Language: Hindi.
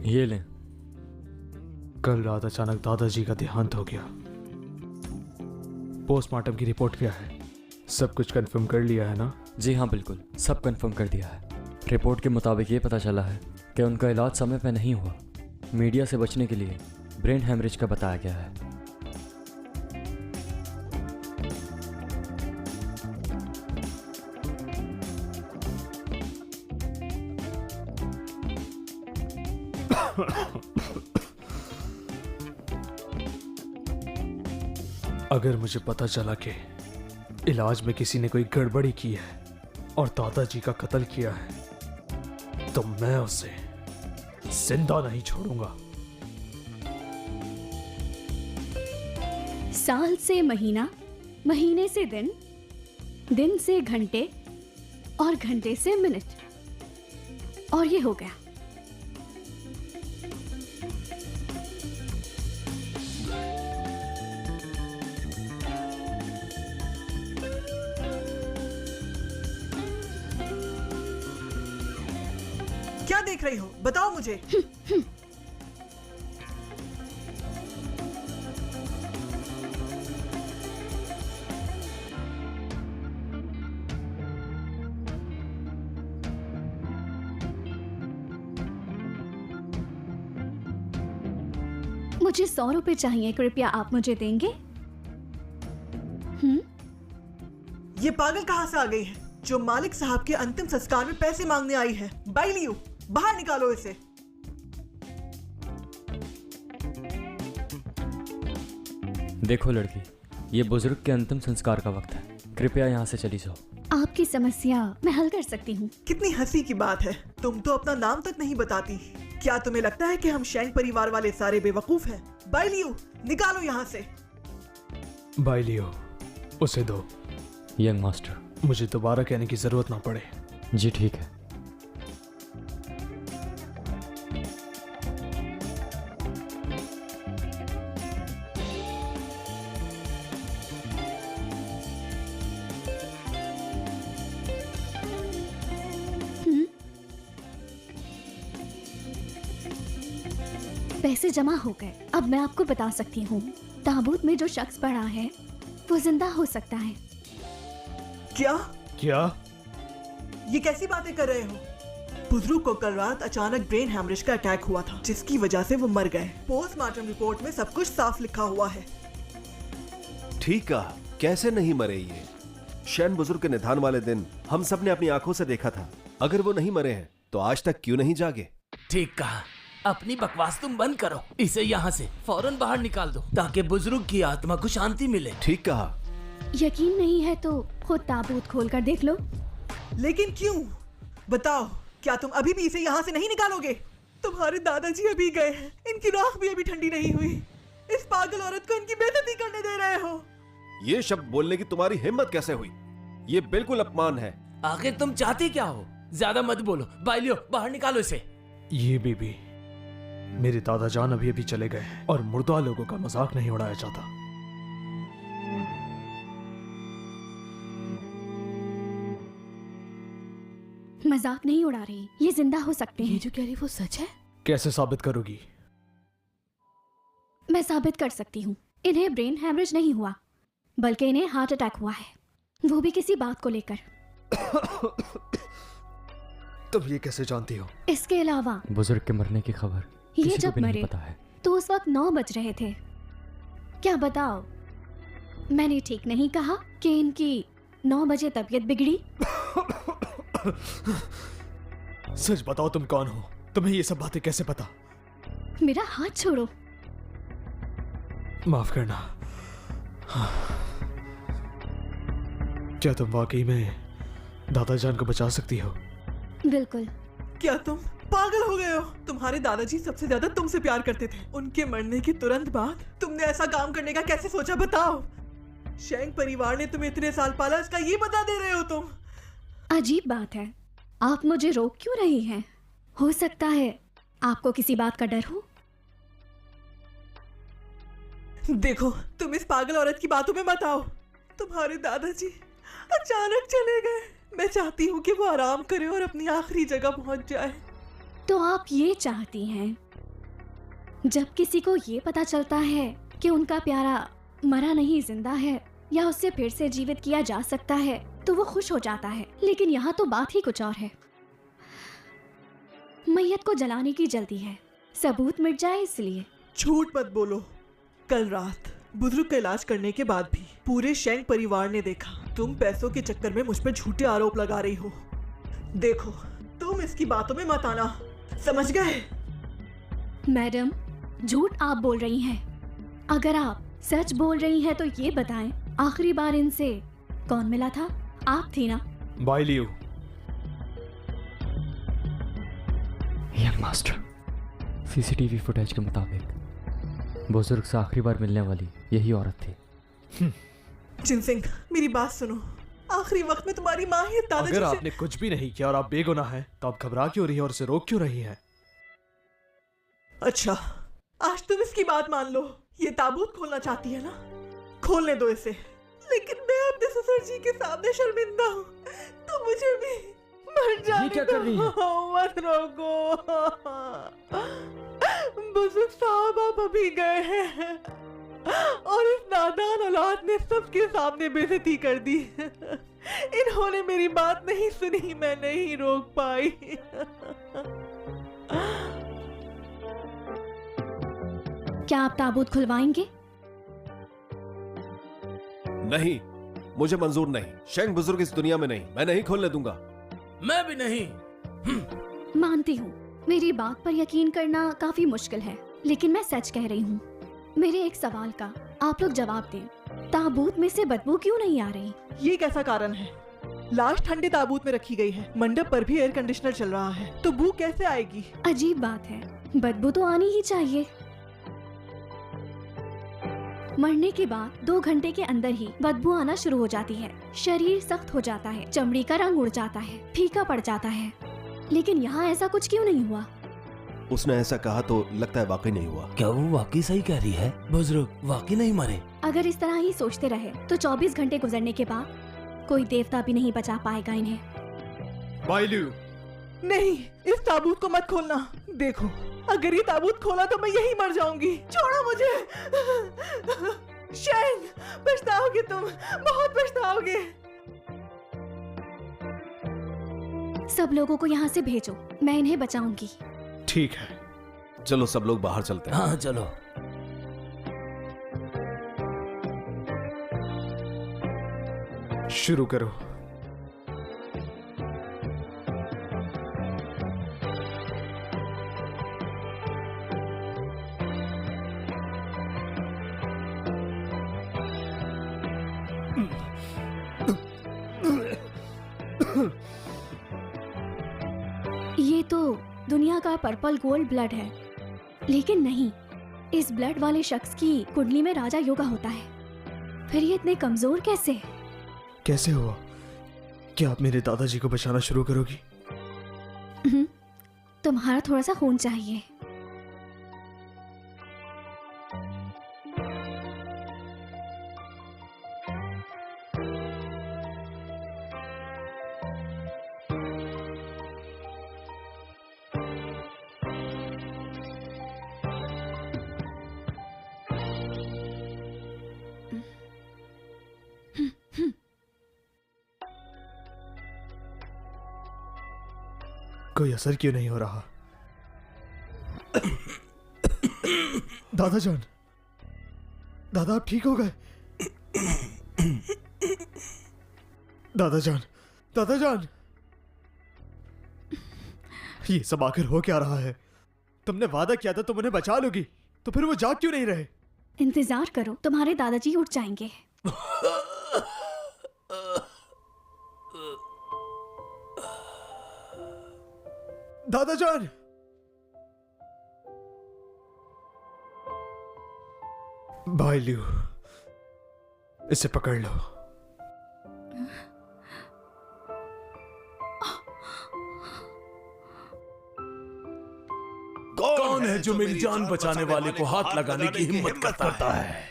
ये लें। कल रात अचानक दादाजी का देहांत हो गया। पोस्टमार्टम की रिपोर्ट क्या है? सब कुछ कंफर्म कर लिया है ना? जी हाँ, बिल्कुल सब कंफर्म कर दिया है। रिपोर्ट के मुताबिक ये पता चला है कि उनका इलाज समय पर नहीं हुआ। मीडिया से बचने के लिए ब्रेन हेमरेज का बताया गया है। अगर मुझे पता चला कि इलाज में किसी ने कोई गड़बड़ी की है और दादाजी का कत्ल किया है तो मैं उसे जिंदा नहीं छोड़ूंगा। साल से महीना, महीने से दिन, दिन से घंटे और घंटे से मिनट, और ये हो गया। क्या देख रही हो? बताओ मुझे। मुझे 100 रुपए चाहिए, कृपया आप मुझे देंगे? ये पागल कहाँ से आ गई है जो मालिक साहब के अंतिम संस्कार में पैसे मांगने आई है? बाइलियो, बाहर निकालो इसे। देखो लड़की, ये बुजुर्ग के अंतिम संस्कार का वक्त है। कृपया यहाँ से चली जाओ। आपकी समस्या मैं हल कर सकती हूँ। कितनी हंसी की बात है, तुम तो अपना नाम तक नहीं बताती। क्या तुम्हें लगता है कि हम शेंग परिवार वाले सारे बेवकूफ हैं? बाइलियो, निकालो यहाँ से। बाइलियो, उसे दो। यंग मास्टर, मुझे दोबारा कहने की जरूरत ना पड़े। जी ठीक है। पैसे जमा हो गए। अब मैं आपको बता सकती हूँ, ताबूत में जो शख्स पड़ा है वो जिंदा हो सकता है। क्या? क्या? ये कैसी बातें कर रहे हो? बुजुर्ग को कल रात अचानक ब्रेन हैमरेज का अटैक हुआ था, जिसकी वजह से वो मर गए। पोस्टमार्टम रिपोर्ट में सब कुछ साफ लिखा हुआ है। ठीक कहा, कैसे नहीं मरे ये? शैन बुजुर्ग के निधन वाले दिन हम सब ने अपनी आंखों से देखा था। अगर वो नहीं मरे हैं तो आज तक क्यों नहीं जागे? ठीक कहा, अपनी बकवास तुम बंद करो। इसे यहाँ से फौरन बाहर निकाल दो ताकि बुजुर्ग की आत्मा को शांति मिले। ठीक कहा। यकीन नहीं है तो खुद ताबूत खोलकर देख लो। लेकिन क्यों? बताओ, क्या तुम अभी भी इसे यहाँ से नहीं निकालोगे? तुम्हारे दादाजी अभी गए हैं, इनकी राख भी अभी ठंडी नहीं हुई। इस पागल औरत को इनकी बेइज्जती करने दे रहे हो। ये शब्द बोलने की तुम्हारी हिम्मत कैसे हुई? ये बिल्कुल अपमान है। आखिर तुम चाहती क्या हो? ज्यादा मत बोलो। बाइलियो, बाहर निकालो इसे। ये बीबी, मेरे दादा जान अभी अभी चले गए और मुर्दा लोगों का मजाक नहीं उड़ाया जाता। मजाक नहीं उड़ा रही, ये जिंदा हो सकते हैं। ये जो कह रही वो सच है? कैसे साबित करोगी? मैं साबित कर सकती हूँ। इन्हें ब्रेन हैमरेज नहीं हुआ, बल्कि इन्हें हार्ट अटैक हुआ है, वो भी किसी बात को लेकर। तुम ये कैसे जानती हो? इसके अलावा बुजुर्ग के मरने की खबर ये किसी को जब भी नहीं मरे पता है। तो उस वक्त 9 बज रहे थे। क्या बताओ, मैंने ठीक नहीं कहा कि इनकी 9 बजे तबीयत बिगड़ी? सच बताओ, तुम कौन हो? तुम्हें ये सब बातें कैसे पता? मेरा हाथ छोड़ो। माफ करना। क्या तुम वाकई में दादाजान को बचा सकती हो? बिल्कुल। क्या तुम पागल हो गए हो? तुम्हारे दादाजी सबसे ज्यादा तुमसे प्यार करते थे। उनके मरने के तुरंत बाद तुमने ऐसा काम करने का कैसे सोचा? बताओ। शेंग परिवार ने तुम्हें इतने साल पाला, इसका ये बता दे रहे हो तुम? अजीब बात है, आप मुझे रोक क्यों रही हैं? हो सकता है आपको किसी बात का डर हो। देखो, तुम इस पागल औरत की बातों में मत आओ। तुम्हारे दादाजी अचानक चले गए। मैं चाहती हूँ कि वो आराम करे और अपनी आखिरी जगह पहुंच जाए। तो आप ये चाहती हैं जब किसी को ये पता चलता है कि उनका प्यारा मरा नहीं जिंदा है या उससे फिर से जीवित किया जा सकता है तो वो खुश हो जाता है, लेकिन यहाँ तो बात ही कुछ और है। मैयत को जलाने की जल्दी है, सबूत मिट जाए इसलिए। झूठ मत बोलो। कल रात बुजुर्ग का इलाज करने के बाद भी पूरे शेंग परिवार ने देखा तुम पैसों के चक्कर में मुझ पर झूठे आरोप लगा रही हो। देखो, तुम इसकी बातों में मत आना, समझ गए? मैडम, झूठ आप बोल रही हैं। अगर आप सच बोल रही हैं तो ये बताएं, आखिरी बार इनसे कौन मिला था? आप थी ना? बाय लियो। यंग मास्टर, सीसीटीवी फुटेज के मुताबिक बुजुर्ग से आखिरी बार मिलने वाली यही औरत थी। जिनसिंग, मेरी बात सुनो। आखिरी वक्त में तुम्हारी माँ ही दादाजी अगर से... आपने कुछ भी नहीं किया और आप बेगुनाह हैं तो आप घबरा क्यों रही हैं और उसे रोक क्यों रही हैं? अच्छा, आज तुम इसकी बात मान लो। ये ताबूत खोलना चाहती है ना? खोलने दो इसे। लेकिन मैं अपने ससुर जी के सामने शर्मिंदा हूँ, तो मुझे भी मर जाने क्या कर रही है? मत रोको। बुजुर्ग साहब आप अभी गए हैं और इस नादान औलाद ने सबके सामने बेइज्जती कर दी। इन्होंने मेरी बात नहीं सुनी, मैं नहीं रोक पाई। क्या आप ताबूत खुलवाएंगे? नहीं, मुझे मंजूर नहीं। शेंग बुजुर्ग इस दुनिया में नहीं, मैं नहीं खोलने दूंगा। मैं भी नहीं। मानती हूँ, मेरी बात पर यकीन करना काफी मुश्किल है, लेकिन मैं सच कह रही हूँ। मेरे एक सवाल का आप लोग जवाब दें। ताबूत में से बदबू क्यों नहीं आ रही? ये कैसा कारण है? लाश ठंडे ताबूत में रखी गई है, मंडप पर भी एयर कंडीशनर चल रहा है, तो बू कैसे आएगी? अजीब बात है, बदबू तो आनी ही चाहिए। मरने के बाद 2 घंटे के अंदर ही बदबू आना शुरू हो जाती है। शरीर सख्त हो जाता है, चमड़ी का रंग उड़ जाता है, फीका पड़ जाता है। लेकिन यहाँ ऐसा कुछ क्यों नहीं हुआ? उसने ऐसा कहा तो लगता है वाकई नहीं हुआ। क्या वो वाकई सही कह रही है? बुजुर्ग वाकई नहीं मरे? अगर इस तरह ही सोचते रहे तो 24 घंटे गुजरने के बाद कोई देवता भी नहीं बचा पाएगा इन्हें। बाय लियो। नहीं, इस ताबूत को मत खोलना। देखो, अगर ये ताबूत खोला तो मैं यही मर जाऊंगी। छोड़ो मुझे। शेंग, पछताओगे तुम, बहुत पछताओगे। सब लोगों को यहाँ से भेजो, मैं इन्हें बचाऊंगी। ठीक है, चलो सब लोग बाहर चलते हैं। हाँ चलो। शुरू करो। ये तो दुनिया का पर्पल गोल्ड ब्लड है, लेकिन नहीं, इस ब्लड वाले शख्स की कुंडली में राजा योगा होता है। फिर ये इतने कमजोर कैसे? कैसे हुआ? क्या आप मेरे दादाजी को बचाना शुरू करोगी? तुम्हारा थोड़ा सा खून चाहिए। कोई असर क्यों नहीं हो रहा? दादाजान, दादा आप ठीक हो गए? दादाजान, दादाजान, ये सब आखिर हो क्या रहा है? तुमने वादा किया था तुम उन्हें बचा लोगी, तो फिर वो जाग क्यों नहीं रहे? इंतजार करो, तुम्हारे दादाजी उठ जाएंगे। दादाजान, भाई लियो, इसे पकड़ लो। कौन है जो मेरी जान बचाने वाले को हाथ लगाने की हिम्मत करता है?